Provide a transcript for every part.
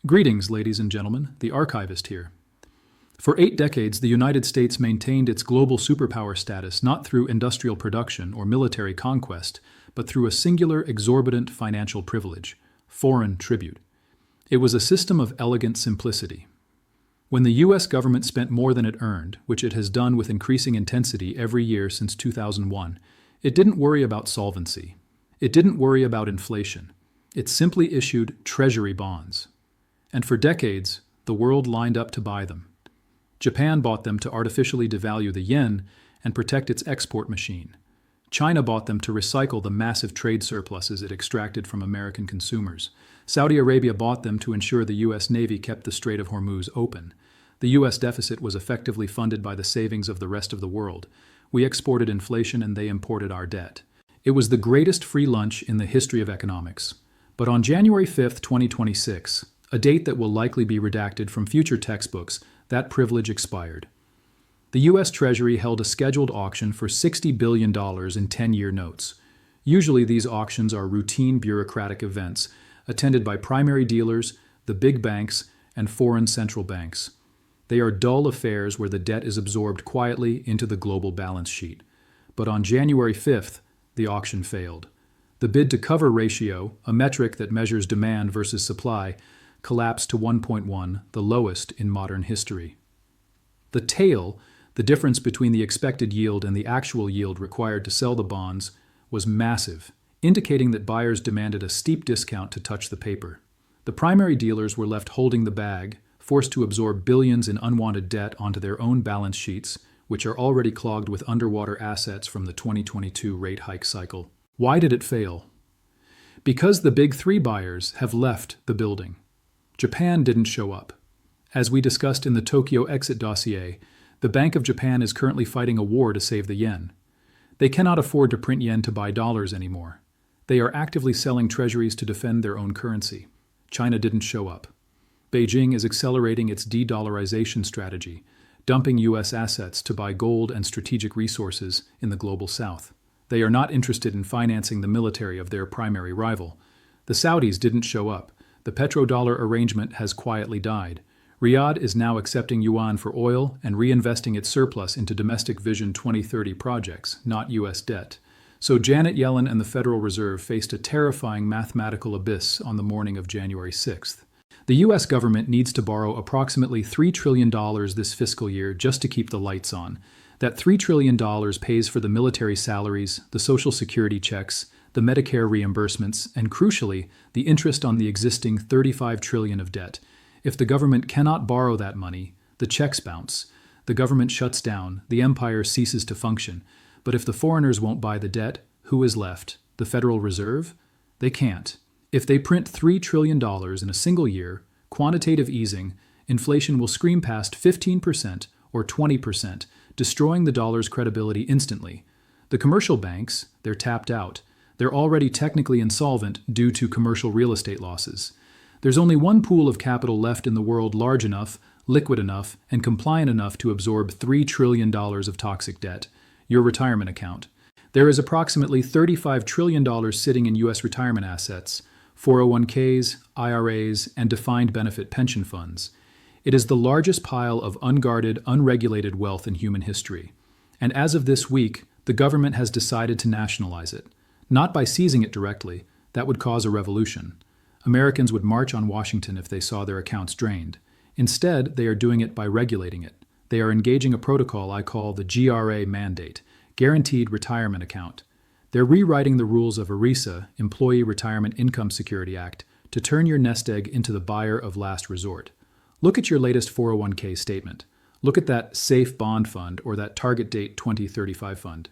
Greetings, ladies and gentlemen, the archivist here. For 8 decades, the United States maintained its global superpower status not through industrial production or military conquest, but through a singular, exorbitant financial privilege, foreign tribute. It was a system of elegant simplicity. When the U.S. government spent more than it earned, which it has done with increasing intensity every year since 2001, it didn't worry about solvency. It didn't worry about inflation. It simply issued treasury bonds. And for decades, the world lined up to buy them. Japan bought them to artificially devalue the yen and protect its export machine. China bought them to recycle the massive trade surpluses it extracted from American consumers. Saudi Arabia bought them to ensure the U.S. Navy kept the Strait of Hormuz open. The U.S. deficit was effectively funded by the savings of the rest of the world. We exported inflation and they imported our debt. It was the greatest free lunch in the history of economics. But on January 5, 2026, a date that will likely be redacted from future textbooks, that privilege expired. The U.S. Treasury held a scheduled auction for $60 billion in 10-year notes. Usually these auctions are routine bureaucratic events, attended by primary dealers, the big banks, and foreign central banks. They are dull affairs where the debt is absorbed quietly into the global balance sheet. But on January 5th, the auction failed. The bid-to-cover ratio, a metric that measures demand versus supply, collapsed to 1.1, the lowest in modern history. The tail, the difference between the expected yield and the actual yield required to sell the bonds, was massive, indicating that buyers demanded a steep discount to touch the paper. The primary dealers were left holding the bag, forced to absorb billions in unwanted debt onto their own balance sheets, which are already clogged with underwater assets from the 2022 rate hike cycle. Why did it fail? Because the big three buyers have left the building. Japan didn't show up. As we discussed in the Tokyo exit dossier, the Bank of Japan is currently fighting a war to save the yen. They cannot afford to print yen to buy dollars anymore. They are actively selling treasuries to defend their own currency. China didn't show up. Beijing is accelerating its de-dollarization strategy, dumping U.S. assets to buy gold and strategic resources in the global south. They are not interested in financing the military of their primary rival. The Saudis didn't show up. The petrodollar arrangement has quietly died. Riyadh is now accepting yuan for oil and reinvesting its surplus into domestic Vision 2030 projects, not U.S. debt. So Janet Yellen and the Federal Reserve faced a terrifying mathematical abyss on the morning of January 6th. The U.S. government needs to borrow approximately $3 trillion this fiscal year just to keep the lights on. That $3 trillion pays for the military salaries, the Social Security checks, the Medicare reimbursements, and crucially, the interest on the existing $35 trillion of debt. If the government cannot borrow that money, the checks bounce. The government shuts down, the empire ceases to function. But if the foreigners won't buy the debt, who is left? The Federal Reserve? They can't. If they print $3 trillion in a single year, quantitative easing, inflation will scream past 15% or 20%, destroying the dollar's credibility instantly. The commercial banks, they're tapped out. They're already technically insolvent due to commercial real estate losses. There's only one pool of capital left in the world large enough, liquid enough, and compliant enough to absorb $3 trillion of toxic debt: your retirement account. There is approximately $35 trillion sitting in U.S. retirement assets, 401ks, IRAs, and defined benefit pension funds. It is the largest pile of unguarded, unregulated wealth in human history. And as of this week, the government has decided to nationalize it. Not by seizing it directly. That would cause a revolution. Americans would march on Washington if they saw their accounts drained. Instead, they are doing it by regulating it. They are engaging a protocol I call the GRA mandate, Guaranteed Retirement Account. They're rewriting the rules of ERISA, Employee Retirement Income Security Act, to turn your nest egg into the buyer of last resort. Look at your latest 401k statement. Look at that safe bond fund or that target date 2035 fund.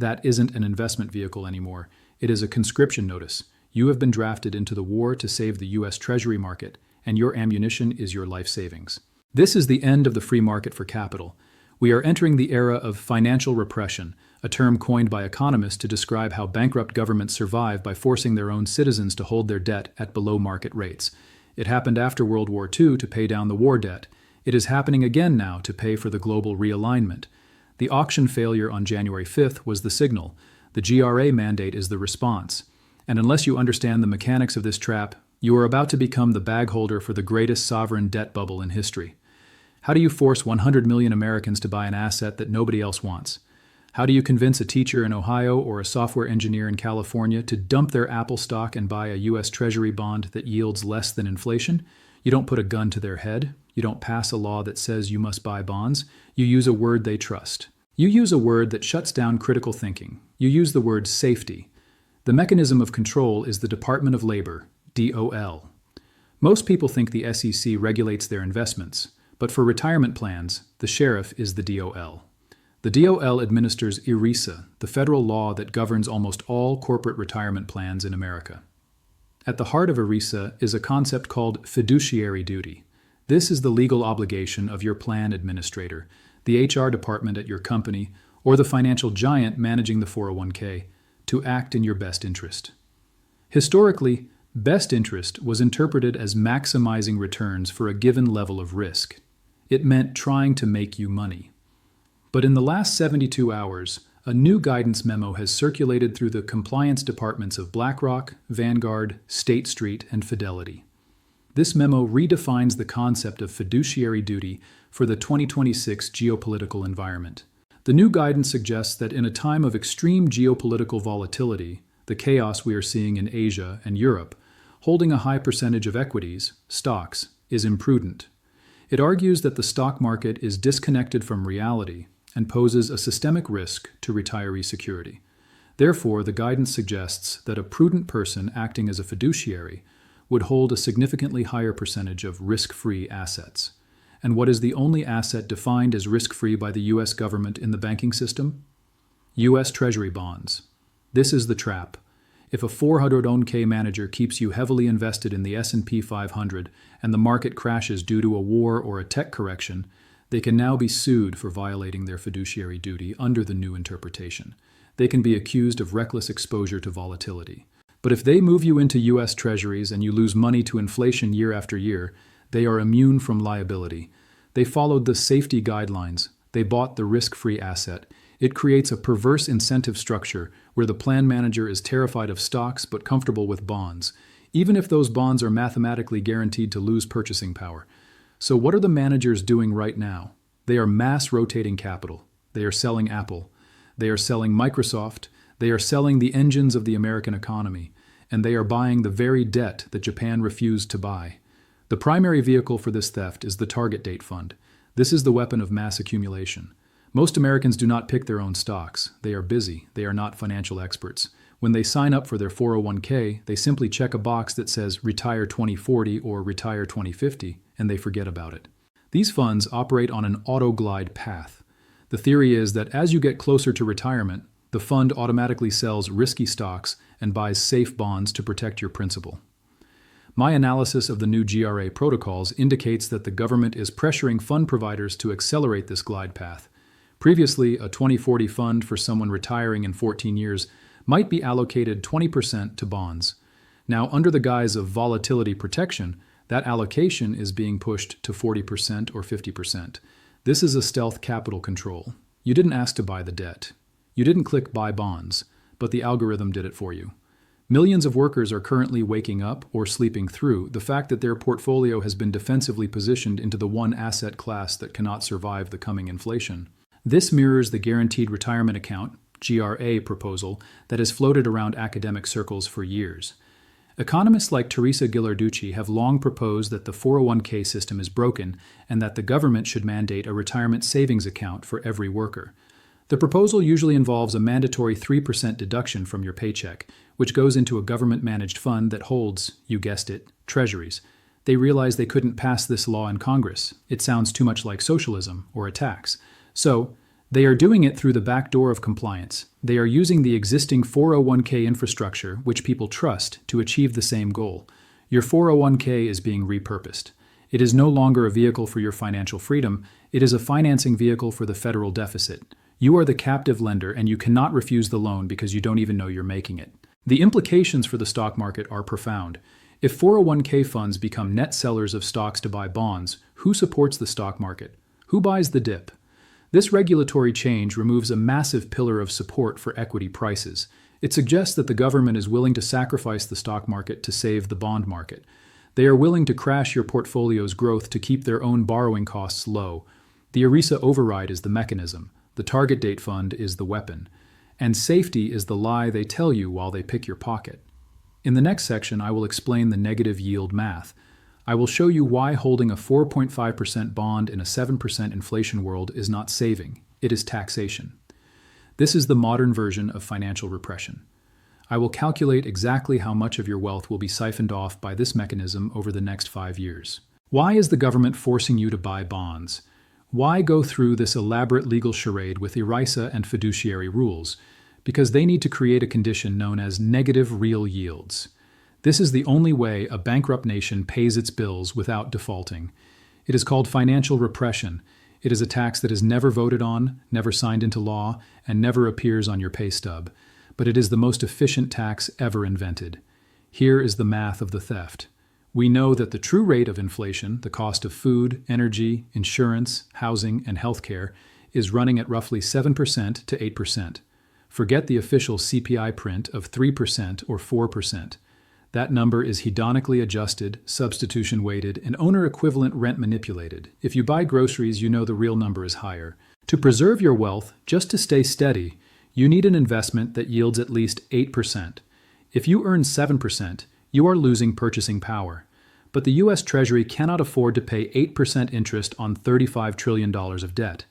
That isn't an investment vehicle anymore. It is a conscription notice. You have been drafted into the war to save the U.S. Treasury market, and your ammunition is your life savings. This is the end of the free market for capital. We are entering the era of financial repression, a term coined by economists to describe how bankrupt governments survive by forcing their own citizens to hold their debt at below-market rates. It happened after World War II to pay down the war debt. It is happening again now to pay for the global realignment. The auction failure on January 5th was the signal. The GRA mandate is the response. And unless you understand the mechanics of this trap, You are about to become the bag holder for the greatest sovereign debt bubble in history. How do you force 100 million Americans to buy an asset that nobody else wants? How do you convince a teacher in Ohio or a software engineer in California to dump their Apple stock and buy a U.S. Treasury bond that yields less than inflation? You don't put a gun to their head. You don't pass a law that says you must buy bonds. You use a word they trust. You use a word that shuts down critical thinking. You use the word safety. The mechanism of control is the Department of Labor, DOL. Most people think the SEC regulates their investments, but for retirement plans, the sheriff is the DOL. The DOL administers ERISA, the federal law that governs almost all corporate retirement plans in America. At the heart of ERISA is a concept called fiduciary duty. This is the legal obligation of your plan administrator, the HR department at your company, or the financial giant managing the 401k, to act in your best interest. Historically, best interest was interpreted as maximizing returns for a given level of risk. It meant trying to make you money. But in the last 72 hours, a new guidance memo has circulated through the compliance departments of BlackRock, Vanguard, State Street, and Fidelity. This memo redefines the concept of fiduciary duty for the 2026 geopolitical environment. The new guidance suggests that in a time of extreme geopolitical volatility, the chaos we are seeing in Asia and Europe, holding a high percentage of equities, stocks, is imprudent. It argues that the stock market is disconnected from reality and poses a systemic risk to retiree security. Therefore, the guidance suggests that a prudent person acting as a fiduciary would hold a significantly higher percentage of risk-free assets. And what is the only asset defined as risk-free by the U.S. government in the banking system? U.S. Treasury bonds. This is the trap. If a 401k manager keeps you heavily invested in the S&P 500 and the market crashes due to a war or a tech correction, they can now be sued for violating their fiduciary duty under the new interpretation. They can be accused of reckless exposure to volatility. But if they move you into U.S. Treasuries and you lose money to inflation year after year, they are immune from liability. They followed the safety guidelines. They bought the risk-free asset. It creates a perverse incentive structure where the plan manager is terrified of stocks but comfortable with bonds, even if those bonds are mathematically guaranteed to lose purchasing power. So what are the managers doing right now? They are mass rotating capital. They are selling Apple. They are selling Microsoft. They are selling the engines of the American economy. And they are buying the very debt that Japan refused to buy. The primary vehicle for this theft is the target date fund. This is the weapon of mass accumulation. Most Americans do not pick their own stocks. They are busy. They are not financial experts. When they sign up for their 401k, they simply check a box that says Retire 2040 or Retire 2050, and they forget about it. These funds operate on an auto-glide path. The theory is that as you get closer to retirement, the fund automatically sells risky stocks and buys safe bonds to protect your principal. My analysis of the new GRA protocols indicates that the government is pressuring fund providers to accelerate this glide path. Previously, a 2040 fund for someone retiring in 14 years might be allocated 20% to bonds. Now, under the guise of volatility protection, that allocation is being pushed to 40% or 50%. This is a stealth capital control. You didn't ask to buy the debt. You didn't click buy bonds, but the algorithm did it for you. Millions of workers are currently waking up or sleeping through the fact that their portfolio has been defensively positioned into the one asset class that cannot survive the coming inflation. This mirrors the Guaranteed Retirement Account, GRA, proposal that has floated around academic circles for years. Economists like Teresa Ghilarducci have long proposed that the 401k system is broken and that the government should mandate a retirement savings account for every worker. The proposal usually involves a mandatory 3% deduction from your paycheck, which goes into a government-managed fund that holds, you guessed it, treasuries. They realized they couldn't pass this law in Congress. It sounds too much like socialism or a tax. So, they are doing it through the back door of compliance. They are using the existing 401k infrastructure, which people trust, to achieve the same goal. Your 401k is being repurposed. It is no longer a vehicle for your financial freedom. It is a financing vehicle for the federal deficit. You are the captive lender, and you cannot refuse the loan because you don't even know you're making it. The implications for the stock market are profound. If 401k funds become net sellers of stocks to buy bonds, who supports the stock market? Who buys the dip? This regulatory change removes a massive pillar of support for equity prices. It suggests that the government is willing to sacrifice the stock market to save the bond market. They are willing to crash your portfolio's growth to keep their own borrowing costs low. The ERISA override is the mechanism. The target date fund is the weapon. And safety is the lie they tell you while they pick your pocket. In the next section, I will explain the negative yield math. I will show you why holding a 4.5% bond in a 7% inflation world is not saving. It is taxation. This is the modern version of financial repression. I will calculate exactly how much of your wealth will be siphoned off by this mechanism over the next 5 years. Why is the government forcing you to buy bonds? Why go through this elaborate legal charade with ERISA and fiduciary rules? Because they need to create a condition known as negative real yields. This is the only way a bankrupt nation pays its bills without defaulting. It is called financial repression. It is a tax that is never voted on, never signed into law, and never appears on your pay stub. But it is the most efficient tax ever invented. Here is the math of the theft. We know that the true rate of inflation, the cost of food, energy, insurance, housing, and healthcare, is running at roughly 7% to 8%. Forget the official CPI print of 3% or 4%. That number is hedonically adjusted, substitution-weighted, and owner-equivalent rent manipulated. If you buy groceries, you know the real number is higher. To preserve your wealth, just to stay steady, you need an investment that yields at least 8%. If you earn 7%, you are losing purchasing power. But the U.S. Treasury cannot afford to pay 8% interest on $35 trillion of debt.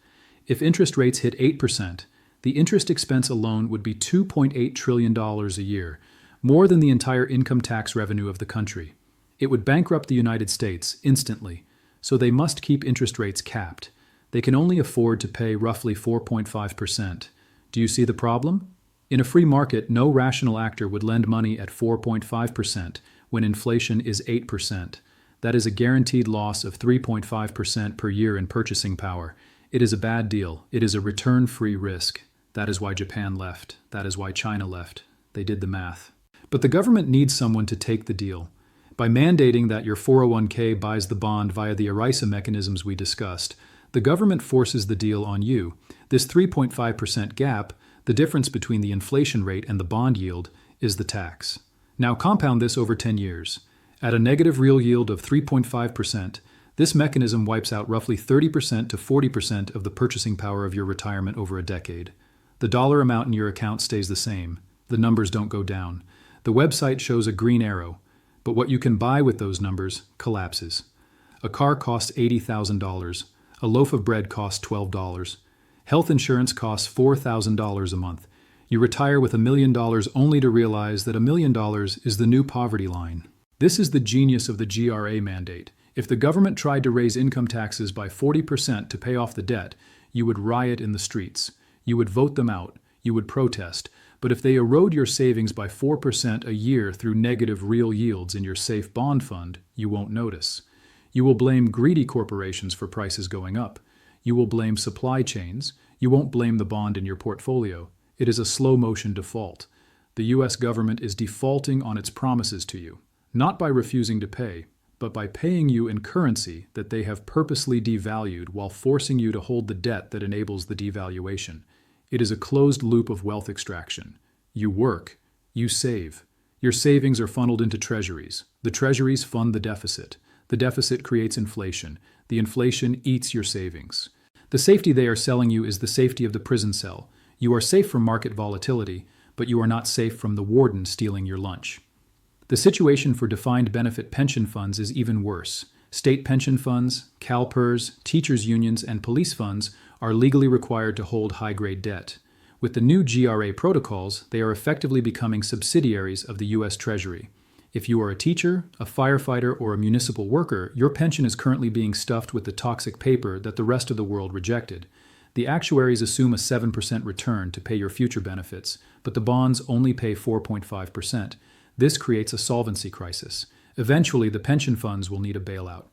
If interest rates hit 8%, the interest expense alone would be $2.8 trillion a year, more than the entire income tax revenue of the country. It would bankrupt the United States instantly, so they must keep interest rates capped. They can only afford to pay roughly 4.5%. Do you see the problem? In a free market, no rational actor would lend money at 4.5% when inflation is 8%. That is a guaranteed loss of 3.5% per year in purchasing power. It is a bad deal. It is a return-free risk. That is why Japan left. That is why China left. They did the math. But the government needs someone to take the deal. By mandating that your 401k buys the bond via the ERISA mechanisms we discussed, the government forces the deal on you. This 3.5% gap, the difference between the inflation rate and the bond yield, is the tax. Now compound this over 10 years. At a negative real yield of 3.5%, this mechanism wipes out roughly 30% to 40% of the purchasing power of your retirement over a decade. The dollar amount in your account stays the same. The numbers don't go down. The website shows a green arrow, but what you can buy with those numbers collapses. A car costs $80,000. A loaf of bread costs $12. Health insurance costs $4,000 a month. You retire with $1 million only to realize that $1 million is the new poverty line. This is the genius of the GRA mandate. If the government tried to raise income taxes by 40% to pay off the debt, you would riot in the streets. You would vote them out. You would protest. But if they erode your savings by 4% a year through negative real yields in your safe bond fund, you won't notice. You will blame greedy corporations for prices going up. You will blame supply chains. You won't blame the bond in your portfolio. It is a slow-motion default. The U.S. government is defaulting on its promises to you, not by refusing to pay, but by paying you in currency that they have purposely devalued while forcing you to hold the debt that enables the devaluation. It is a closed loop of wealth extraction. You work. You save. Your savings are funneled into treasuries. The treasuries fund the deficit. The deficit creates inflation. The inflation eats your savings. The safety they are selling you is the safety of the prison cell. You are safe from market volatility, but you are not safe from the warden stealing your lunch. The situation for defined benefit pension funds is even worse. State pension funds, CalPERS, teachers' unions, and police funds are legally required to hold high-grade debt. With the new GRA protocols, they are effectively becoming subsidiaries of the U.S. Treasury. If you are a teacher, a firefighter, or a municipal worker, your pension is currently being stuffed with the toxic paper that the rest of the world rejected. The actuaries assume a 7% return to pay your future benefits, but the bonds only pay 4.5%. This creates a solvency crisis. Eventually, the pension funds will need a bailout.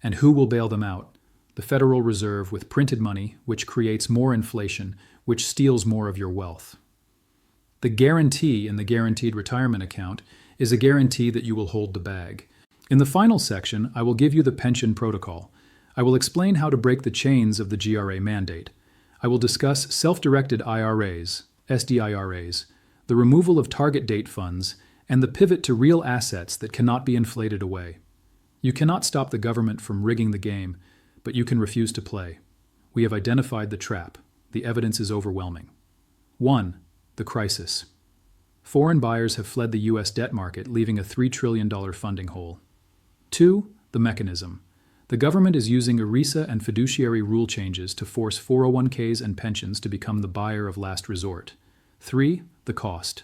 And who will bail them out? The Federal Reserve with printed money, which creates more inflation, which steals more of your wealth. The guarantee in the guaranteed retirement account is a guarantee that you will hold the bag. In the final section, I will give you the pension protocol. I will explain how to break the chains of the GRA mandate. I will discuss self-directed IRAs, SDIRAs, the removal of target date funds, and the pivot to real assets that cannot be inflated away. You cannot stop the government from rigging the game, but you can refuse to play. We have identified the trap. The evidence is overwhelming. 1. The crisis. Foreign buyers have fled the U.S. debt market, leaving a $3 trillion funding hole. 2. The mechanism. The government is using ERISA and fiduciary rule changes to force 401ks and pensions to become the buyer of last resort. 3. The cost.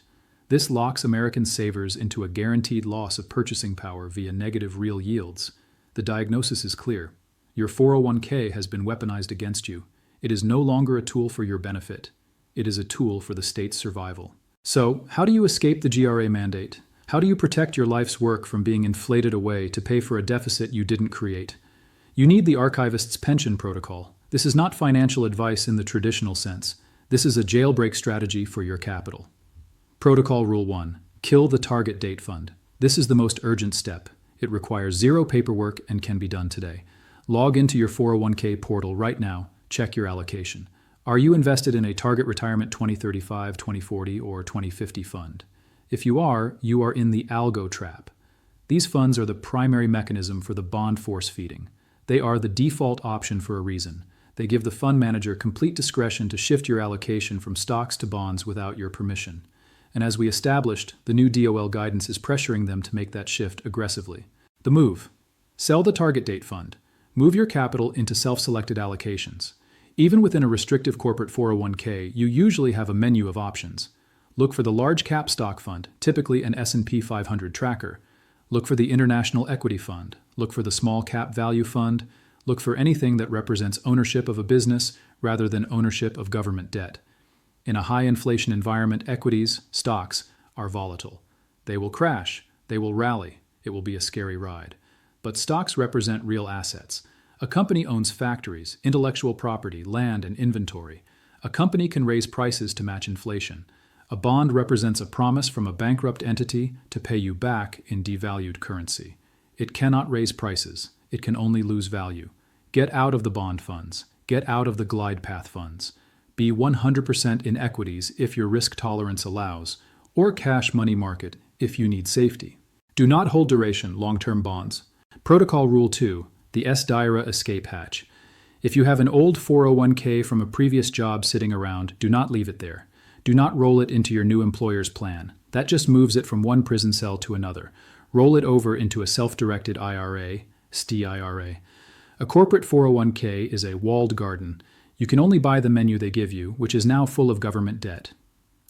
This locks American savers into a guaranteed loss of purchasing power via negative real yields. The diagnosis is clear. Your 401k has been weaponized against you. It is no longer a tool for your benefit. It is a tool for the state's survival. So, how do you escape the GRA mandate? How do you protect your life's work from being inflated away to pay for a deficit you didn't create? You need the archivist's pension protocol. This is not financial advice in the traditional sense. This is a jailbreak strategy for your capital. Protocol Rule 1. Kill the target date fund. This is the most urgent step. It requires zero paperwork and can be done today. Log into your 401k portal right now. Check your allocation. Are you invested in a Target Retirement 2035, 2040, or 2050 fund? If you are in the algo trap. These funds are the primary mechanism for the bond force feeding. They are the default option for a reason. They give the fund manager complete discretion to shift your allocation from stocks to bonds without your permission. And as we established, the new DOL guidance is pressuring them to make that shift aggressively. The move. Sell the target date fund. Move your capital into self-selected allocations. Even within a restrictive corporate 401k, you usually have a menu of options. Look for the large cap stock fund, typically an S&P 500 tracker. Look for the international equity fund. Look for the small cap value fund. Look for anything that represents ownership of a business rather than ownership of government debt. In a high inflation environment, equities, stocks, are volatile. They will crash. They will rally. It will be a scary ride. But stocks represent real assets. A company owns factories, intellectual property, land, and inventory. A company can raise prices to match inflation. A bond represents a promise from a bankrupt entity to pay you back in devalued currency. It cannot raise prices. It can only lose value. Get out of the bond funds. Get out of the glide path funds. Be 100% in equities if your risk tolerance allows, or cash money market if you need safety. Do not hold duration long-term bonds. Protocol Rule 2. The S-DIRA escape hatch. If you have an old 401k from a previous job sitting around, do not leave it there. Do not roll it into your new employer's plan. That just moves it from one prison cell to another. Roll it over into a self-directed IRA, STIRA. A corporate 401k is a walled garden. You can only buy the menu they give you, which is now full of government debt.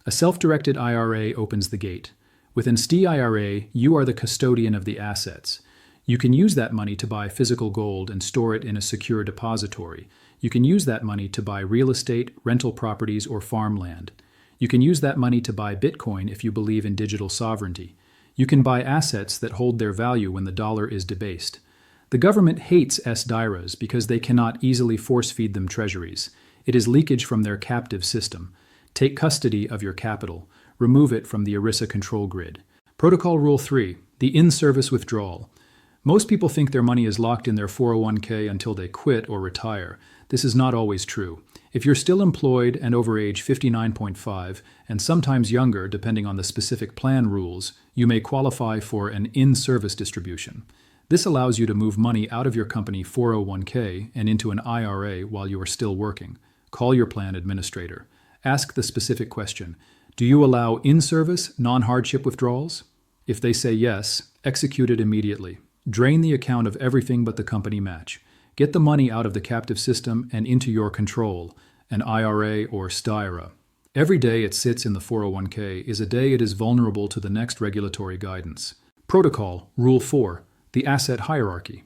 A self-directed IRA opens the gate. Within STIRA, you are the custodian of the assets. You can use that money to buy physical gold and store it in a secure depository. You can use that money to buy real estate, rental properties, or farmland. You can use that money to buy Bitcoin if you believe in digital sovereignty. You can buy assets that hold their value when the dollar is debased. The government hates S-DIRAs because they cannot easily force-feed them treasuries. It is leakage from their captive system. Take custody of your capital. Remove it from the ERISA control grid. Protocol Rule 3. The in-service withdrawal. Most people think their money is locked in their 401k until they quit or retire. This is not always true. If you're still employed and over age 59.5, and sometimes younger depending on the specific plan rules, you may qualify for an in-service distribution. This allows you to move money out of your company 401k and into an IRA while you are still working. Call your plan administrator. Ask the specific question. Do you allow in-service, non-hardship withdrawals? If they say yes, execute it immediately. Drain the account of everything but the company match. Get the money out of the captive system and into your control, an IRA or STIRA. Every day it sits in the 401k is a day it is vulnerable to the next regulatory guidance. Protocol Rule 4. The asset hierarchy.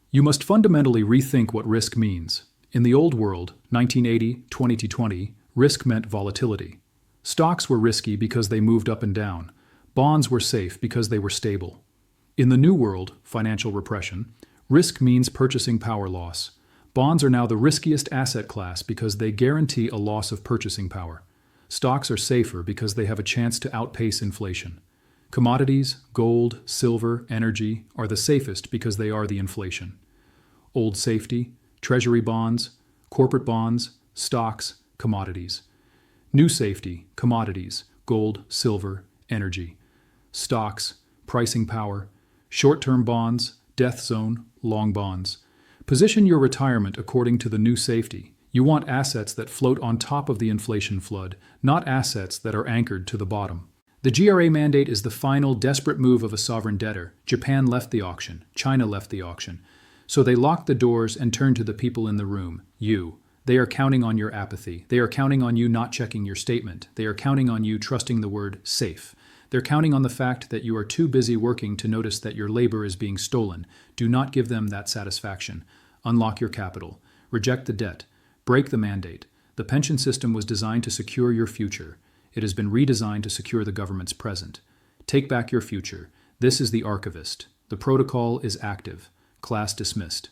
You must fundamentally rethink what risk means. In the old world, 1980, 2020, risk meant volatility. Stocks were risky because they moved up and down. Bonds were safe because they were stable. In the new world, financial repression, risk means purchasing power loss. Bonds are now the riskiest asset class because they guarantee a loss of purchasing power. Stocks are safer because they have a chance to outpace inflation. Commodities, gold, silver, energy are the safest because they are the inflation. Old safety, treasury bonds, corporate bonds, stocks, commodities. New safety, commodities, gold, silver, energy. Stocks, pricing power. Short-term bonds, death zone, long bonds. Position your retirement according to the new safety. You want assets that float on top of the inflation flood, not assets that are anchored to the bottom. The GRA mandate is the final, desperate move of a sovereign debtor. Japan left the auction. China left the auction. So they locked the doors and turned to the people in the room, you. They are counting on your apathy. They are counting on you not checking your statement. They are counting on you trusting the word safe. They're counting on the fact that you are too busy working to notice that your labor is being stolen. Do not give them that satisfaction. Unlock your capital. Reject the debt. Break the mandate. The pension system was designed to secure your future. It has been redesigned to secure the government's present. Take back your future. This is the archivist. The protocol is active. Class dismissed.